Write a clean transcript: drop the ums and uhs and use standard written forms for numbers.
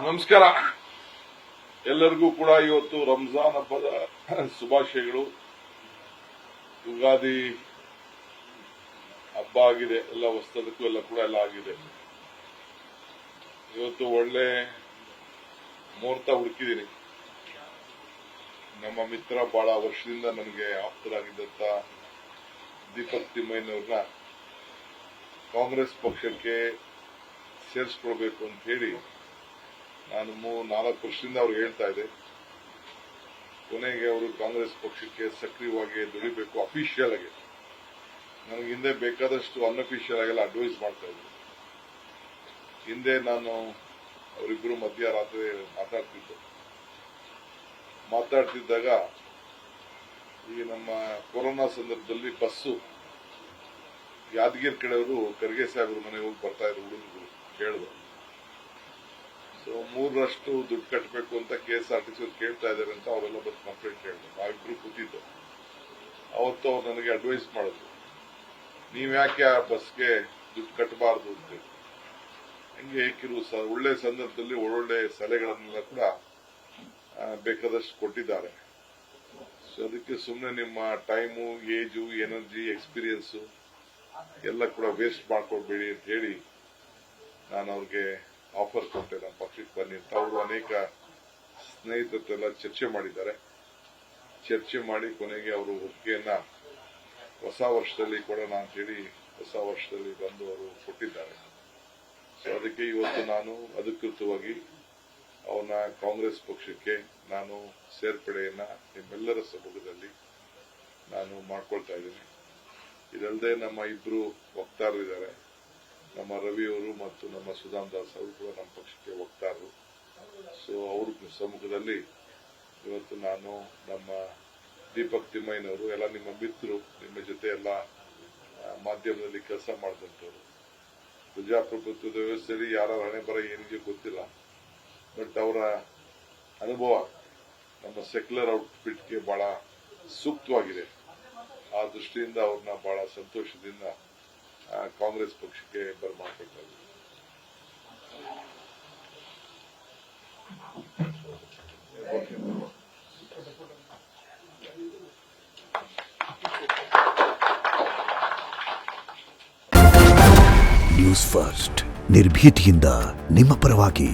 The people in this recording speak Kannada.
ನಮಸ್ಕಾರ ಎಲ್ಲರಿಗೂ ಕೂಡ ಇವತ್ತು ರಂಜಾನ್ ಹಬ್ಬದ ಶುಭಾಶಯಗಳು. ಯುಗಾದಿ ಹಬ್ಬ ಆಗಿದೆ, ಎಲ್ಲ ಹೊಸದಕ್ಕೂ ಎಲ್ಲ ಕೂಡ ಎಲ್ಲ ಆಗಿದೆ. ಇವತ್ತು ಒಳ್ಳೆ ಮುಹೂರ್ತ ಹುಡುಕಿದ್ದೀನಿ. ನಮ್ಮ ಮಿತ್ರ ಬಹಳ ವರ್ಷದಿಂದ ನನಗೆ ಆಪ್ತರಾಗಿದ್ದಂತ ದೀಪಕ್ ತಿಮ್ಮಯ್ಯನವ್ರನ್ನ ಕಾಂಗ್ರೆಸ್ ಪಕ್ಷಕ್ಕೆ ಸೇರಿಸ್ಕೊಳ್ಬೇಕು ಅಂತ ಹೇಳಿ ನಾನು 4 ವರ್ಷದಿಂದ ಅವ್ರಿಗೆ ಹೇಳ್ತಾ ಇದ್ದೆ. ಕೊನೆಗೆ ಅವರು ಕಾಂಗ್ರೆಸ್ ಪಕ್ಷಕ್ಕೆ ಸಕ್ರಿಯವಾಗಿ ದುಡಿಬೇಕು ಅಫಿಷಿಯಲ್ ಆಗಿ. ನನಗೆ ಹಿಂದೆ ಬೇಕಾದಷ್ಟು ಅನ್ಅಫಿಷಿಯಲ್ ಆಗೆಲ್ಲ ಅಡ್ವೈಸ್ ಮಾಡ್ತಾ ಇದ್ರು. ಹಿಂದೆ ನಾನು ಅವರಿಬ್ಬರು ಮಧ್ಯರಾತ್ರಿ ಮಾತಾಡ್ತಿದ್ದಾಗ ಈ ನಮ್ಮ ಕೊರೋನಾ ಸಂದರ್ಭದಲ್ಲಿ ಬಸ್ಸು ಯಾದಗಿರಿ ಕಡೆಯವರು ಖರ್ಗೆ ಸಾಹೇಬ್ರ ಮನೆಗೆ ಹೋಗಿ ಬರ್ತಾ ಇದ್ರು. ಹುಡುಗರು ಕೇಳಿದ್ರು, ಸೊ 3ರಷ್ಟು ದುಡ್ಡು ಕಟ್ಟಬೇಕು ಅಂತ KSRTC ಕೇಳ್ತಾ ಇದ್ದಾರೆ ಅಂತ ಅವರೆಲ್ಲ ಬಂದು ಕಂಪ್ಲೇಂಟ್ ಹೇಳಿದ್ರು. ನಾವಿಬ್ರು ಕೂತಿದ್ದು. ಅವತ್ತು ಅವ್ರು ನನಗೆ ಅಡ್ವೈಸ್ ಮಾಡಿದ್ರು, ನೀವ್ಯಾಕೆ ಆ ಬಸ್ಗೆ ದುಡ್ಡು ಕಟ್ಟಬಾರ್ದು ಅಂತ. ಹಂಗೆ ಕೆಲವು ಒಳ್ಳೆ ಸಂದರ್ಭದಲ್ಲಿ ಒಳ್ಳೊಳ್ಳೆ ಸಲಹೆಗಳನ್ನೆಲ್ಲ ಕೂಡ ಬೇಕಾದಷ್ಟು ಕೊಟ್ಟಿದ್ದಾರೆ. ಸೊ ಅದಕ್ಕೆ ಸುಮ್ಮನೆ ನಿಮ್ಮ ಟೈಮು, ಏಜು, ಎನರ್ಜಿ, ಎಕ್ಸ್ಪೀರಿಯನ್ಸು ಎಲ್ಲ ಕೂಡ ವೇಸ್ಟ್ ಮಾಡ್ಕೊಳ್ಬೇಡಿ ಅಂತ ಹೇಳಿ ನಾನು ಅವ್ರಿಗೆ ಆಫರ್ ಕೊಟ್ಟೆ, ನಮ್ಮ ಪಕ್ಷಕ್ಕೆ ಬನ್ನಿ ಅಂತ. ಅವರು ಅನೇಕ ಸ್ನೇಹಿತರೆಲ್ಲ ಚರ್ಚೆ ಮಾಡಿದ್ದಾರೆ. ಚರ್ಚೆ ಮಾಡಿ ಕೊನೆಗೆ ಅವರು ಒಪ್ಪಿಗೆಯನ್ನ ಹೊಸ ವರ್ಷದಲ್ಲಿ ಕೊಡೋಣ ಅಂತ ಹೇಳಿ ಹೊಸ ವರ್ಷದಲ್ಲಿ ಬಂದು ಅವರು ಕೊಟ್ಟಿದ್ದಾರೆ. ಸೊ ಅದಕ್ಕೆ ಇವತ್ತು ನಾನು ಅಧಿಕೃತವಾಗಿ ಅವನ ಕಾಂಗ್ರೆಸ್ ಪಕ್ಷಕ್ಕೆ ನಾನು ಸೇರ್ಪಡೆಯನ್ನ ನಿಮ್ಮೆಲ್ಲರ ಸಮ್ಮುಖದಲ್ಲಿ ನಾನು ಮಾಡ್ಕೊಳ್ತಾ ಇದ್ದೀನಿ. ಇದಲ್ಲದೆ ನಮ್ಮ ಇಬ್ರು ವಕ್ತಾರರಿದ್ದಾರೆ, ನಮ್ಮ ರವಿಯವರು ಮತ್ತು ನಮ್ಮ ಸುಧಾಮ್ ದಾಸ್ ಅವರು ಕೂಡ ನಮ್ಮ ಪಕ್ಷಕ್ಕೆ ವಕ್ತಾರರು. ಸೊ ಅವ್ರ ಸಮ್ಮುಖದಲ್ಲಿ ಇವತ್ತು ನಾನು, ನಮ್ಮ ದೀಪಕ್ ತಿಮ್ಮಯ್ಯನವರು, ಎಲ್ಲ ನಿಮ್ಮ ಮಿತ್ರರು, ನಿಮ್ಮ ಜೊತೆ ಎಲ್ಲ ಮಾಧ್ಯಮದಲ್ಲಿ ಕೆಲಸ ಮಾಡಿದಂಥವ್ರು. ಪ್ರಜಾಪ್ರಭುತ್ವದ ವ್ಯವಸ್ಥೆಯಲ್ಲಿ ಯಾರ ಹಣೆ ಬರ ಏನಿದೆ ಗೊತ್ತಿಲ್ಲ, ಬಟ್ ಅವರ ಅನುಭವ ನಮ್ಮ ಸೆಕ್ಯುಲರ್ ಔಟ್ಫಿಟ್ಗೆ ಬಹಳ ಸೂಕ್ತವಾಗಿದೆ. ಆ ದೃಷ್ಟಿಯಿಂದ ಅವ್ರನ್ನ ಬಹಳ ಸಂತೋಷದಿಂದ ಕಾಂಗ್ರೆಸ್ ಪಕ್ಷಕ್ಕೆ ಬರ್ಮಾಡ್ಕೊಳ್ತಾ ಇದ್ದಾರೆ. ನ್ಯೂಸ್ ಫಸ್ಟ್, ನಿರ್ಭೀತಿಯಿಂದ ನಿಮ್ಮ ಪರವಾಗಿ.